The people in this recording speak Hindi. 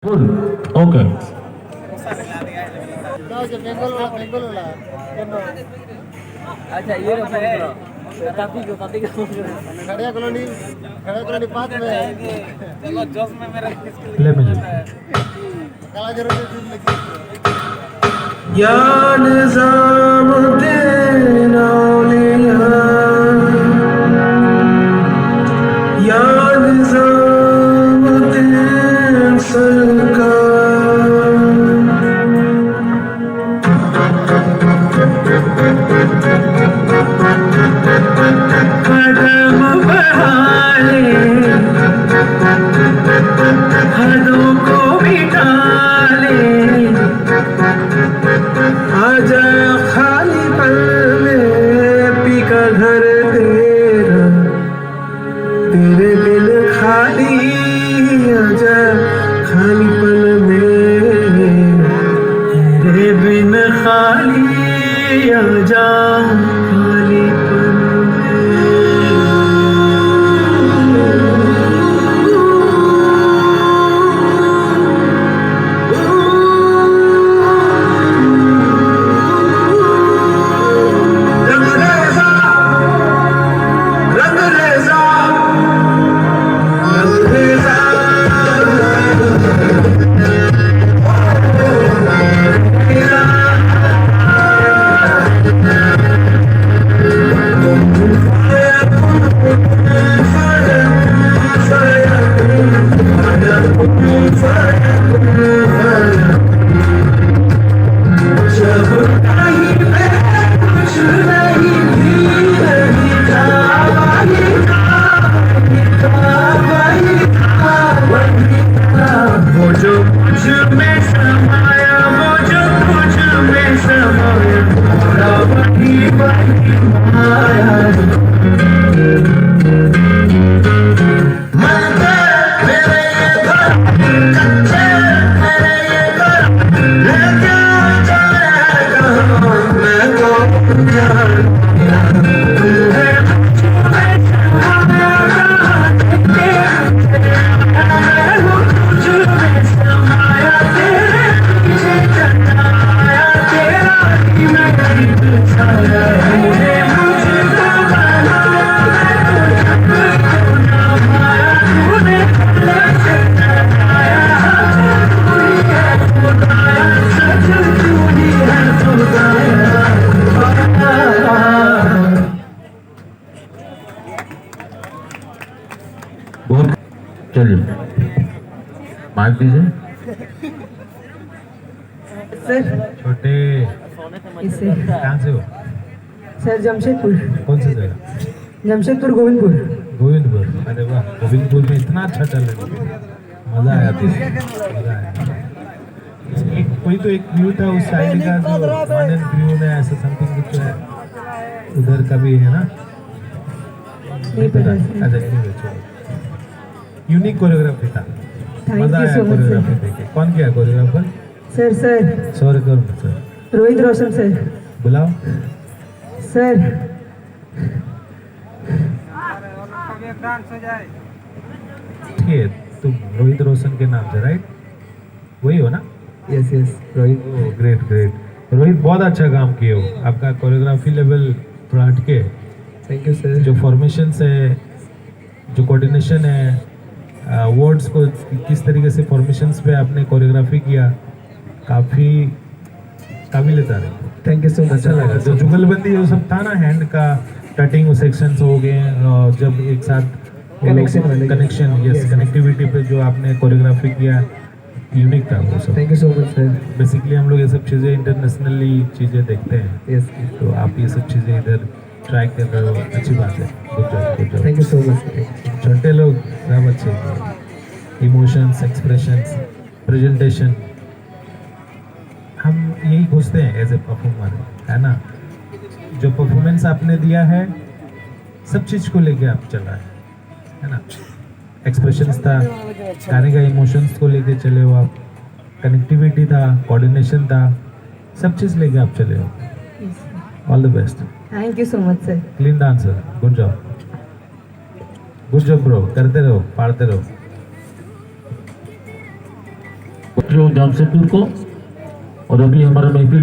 Full. Okay. अच्छा ये ताती को खड़िया कॉलोनी पास में चलो जोश में मेरा Let me just. काला जरूर या निज़ामुद्दीन औलिया या निज़ामुद्दीन सरकार कदम बढ़ा ले हदों को मिटा ले आजा खाली पल में पी का घर तेरा तेरे बिन खाली आजा खाली पल में तेरे बिन खाली आजा खाली पल बहुत चलिए माइक दीजिए सर छोटे इसे कहाँ से हो सर जमशेदपुर कौन सी जगह जमशेदपुर गोविंदपुर गोविंदपुर अरे वाह गोविंदपुर में इतना अच्छा चल रहा है मजा आया था मजा आया एक कोई तो एक व्यू था उस साइड का जो मानस व्यू में ऐसा समथिंग कुछ है उधर का भी है ना नहीं पता सर। अच्छा anyway, चलो यूनिक कोरियोग्राफी था थैंक मजा यू आया सो मच कोरियोग्राफी सर देखे कौन किया कोरियोग्राफर सर सर सॉरी करो सर रोहित रोशन सर बुलाओ सर ठीक है तुम रोहित रोशन के नाम से राइट वही हो ना yes yes Rohit great great Rohit बहुत अच्छा काम किए हो आपका कोरियोग्राफी लेवल थोड़ा हटके है। थैंक यू सर जो फॉर्मेशन है जो कोऑर्डिनेशन है वर्ड्स को किस तरीके से फॉर्मेशंस पे आपने कोरियोग्राफी किया काफ़ी काबिल तारीफ थैंक यू सो मच अच्छा लगा जो जुगलबंदी वो सब था ना हैंड का कटिंग सेक्शंस हो गए जब एक साथ Connection वाले। Connection yes Yes. कनेक्टिविटी पे जो आपने कोरियोग्राफी किया यूनिक था वो सब thank you so much sir basically हम लोग ये सब चीज़ें इंटरनेशनली चीज़ें देखते हैं यस तो आप ये सब चीज़ें इधर ट्राई कर रहे हो अच्छी बात है good job thank you so much छोटे लोग सब अच्छे इमोशंस एक्सप्रेशंस प्रेजेंटेशन हम यही खोजते हैं एज ए परफॉर्मर है ना जो परफॉर्मेंस आपने दिया है सब चीज़ को लेके आप चला है ना एक्सप्रेशंस था गाने का इमोशंस को लेके चले हो आप कनेक्टिविटी था कोऑर्डिनेशन था सब चीज़ लेके आप चले हो all the best thank you so much sir clean dancer good job bro करते रहो पाड़ते रहो जमशेदपुर को। और अभी हमारा महफिल